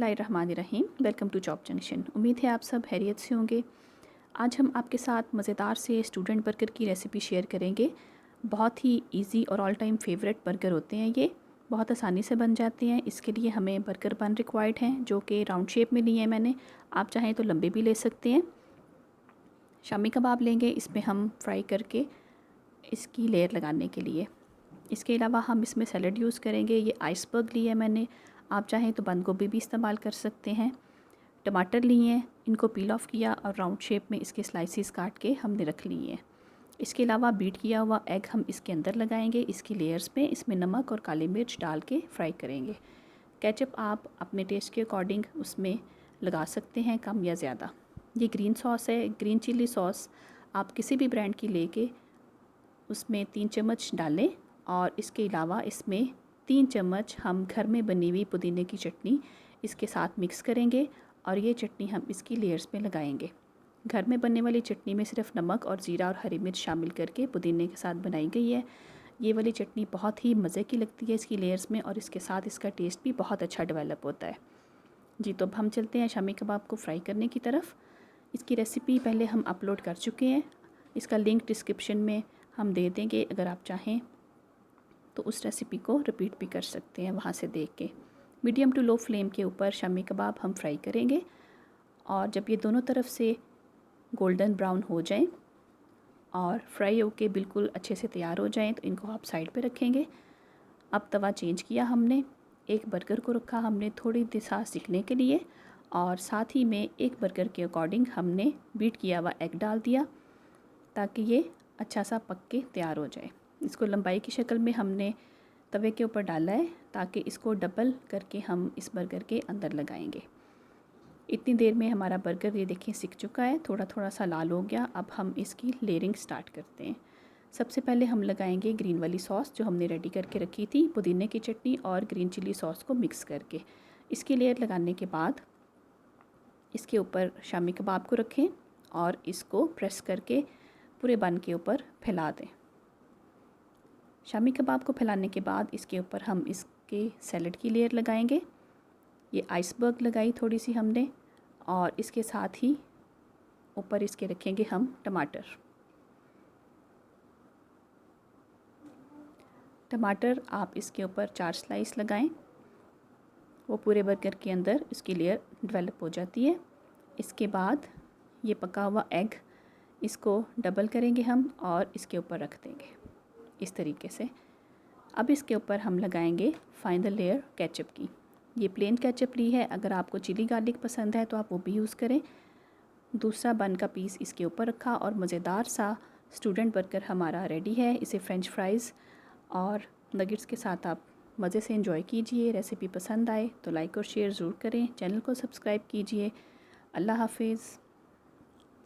बिस्मिल्लाहिर्रहमानिर्रहीम। Welcome to job junction. उम्मीद है आप सब खैरियत से होंगे। आज हम आपके साथ मज़ेदार से स्टूडेंट बर्गर की रेसिपी शेयर करेंगे। बहुत ही इजी और ऑल टाइम फेवरेट बर्गर होते हैं ये, बहुत आसानी से बन जाते हैं। इसके लिए हमें बर्गर बन रिक्वायर्ड हैं जो कि राउंड शेप में लिए हैं मैंने। आप चाहें तो लंबे भी ले सकते हैं। शामी कबाब लेंगे, इसमें हम फ्राई करके इसकी लेयर लगाने के लिए। इसके अलावा हम इसमें सैलड यूज़ करेंगे। ये आइसबर्ग लिए है मैंने, आप चाहें तो बंद गोभी भी इस्तेमाल कर सकते हैं। टमाटर लिए हैं, इनको पील ऑफ किया और राउंड शेप में इसके स्लाइसिस काट के हमने रख लिए हैं। इसके अलावा बीट किया हुआ एग हम इसके अंदर लगाएंगे, इसकी लेयर्स पे। इसमें नमक और काली मिर्च डाल के फ्राई करेंगे। केचप आप अपने टेस्ट के अकॉर्डिंग उसमें लगा सकते हैं, कम या ज़्यादा। ये ग्रीन सॉस है, ग्रीन चिली सॉस आप किसी भी ब्रांड की लेके उसमें 3 चम्मच डालें। और इसके अलावा इसमें 3 चम्मच हम घर में बनी हुई पुदीने की चटनी इसके साथ मिक्स करेंगे और ये चटनी हम इसकी लेयर्स पे लगाएंगे। घर में बनने वाली चटनी में सिर्फ नमक और ज़ीरा और हरी मिर्च शामिल करके पुदीने के साथ बनाई गई है। ये वाली चटनी बहुत ही मज़े की लगती है इसकी लेयर्स में, और इसके साथ इसका टेस्ट भी बहुत अच्छा डेवलप होता है। जी, तो अब हम चलते हैं शामी कबाब को फ्राई करने की तरफ। इसकी रेसिपी पहले हम अपलोड कर चुके हैं, इसका लिंक डिस्क्रिप्शन में हम दे देंगे। अगर आप चाहें तो उस रेसिपी को रिपीट भी कर सकते हैं वहाँ से देख के। मीडियम टू लो फ्लेम के ऊपर शामी कबाब हम फ्राई करेंगे, और जब ये दोनों तरफ से गोल्डन ब्राउन हो जाएं और फ्राई होके बिल्कुल अच्छे से तैयार हो जाएं तो इनको आप साइड पे रखेंगे। अब तवा चेंज किया हमने, एक बर्गर को रखा हमने थोड़ी देर साथ सिकने के लिए, और साथ ही में एक बर्गर के अकॉर्डिंग हमने बीट किया हुआ एग डाल दिया ताकि ये अच्छा सा पक के तैयार हो जाए। इसको लंबाई की शक्ल में हमने तवे के ऊपर डाला है ताकि इसको डबल करके हम इस बर्गर के अंदर लगाएंगे। इतनी देर में हमारा बर्गर ये देखिए सिक चुका है, थोड़ा थोड़ा सा लाल हो गया। अब हम इसकी लेयरिंग स्टार्ट करते हैं। सबसे पहले हम लगाएंगे ग्रीन वाली सॉस जो हमने रेडी करके रखी थी, पुदीने की चटनी और ग्रीन चिली सॉस को मिक्स करके। इसकी लेयर लगाने के बाद इसके ऊपर शामी कबाब को रखें और इसको प्रेस करके पूरे बन के ऊपर फैला दें। शामी कबाब को फैलाने के बाद इसके ऊपर हम इसके सैलड की लेयर लगाएंगे। ये आइसबर्ग लगाई थोड़ी सी हमने, और इसके साथ ही ऊपर इसके रखेंगे हम टमाटर। टमाटर आप इसके ऊपर 4 स्लाइस लगाएं, वो पूरे बर्गर के अंदर इसकी लेयर डेवलप हो जाती है। इसके बाद ये पका हुआ एग, इसको डबल करेंगे हम और इसके ऊपर रख देंगे इस तरीके से। अब इसके ऊपर हम लगाएंगे फाइनल लेयर केचप की। ये प्लेन केचप ली है, अगर आपको चिली गार्लिक पसंद है तो आप वो भी यूज़ करें। दूसरा बन का पीस इसके ऊपर रखा और मज़ेदार सा स्टूडेंट बर्गर हमारा रेडी है। इसे फ्रेंच फ्राइज़ और नगेट्स के साथ आप मज़े से एंजॉय कीजिए। रेसिपी पसंद आए तो लाइक और शेयर ज़रूर करें, चैनल को सब्सक्राइब कीजिए। अल्लाह हाफिज़।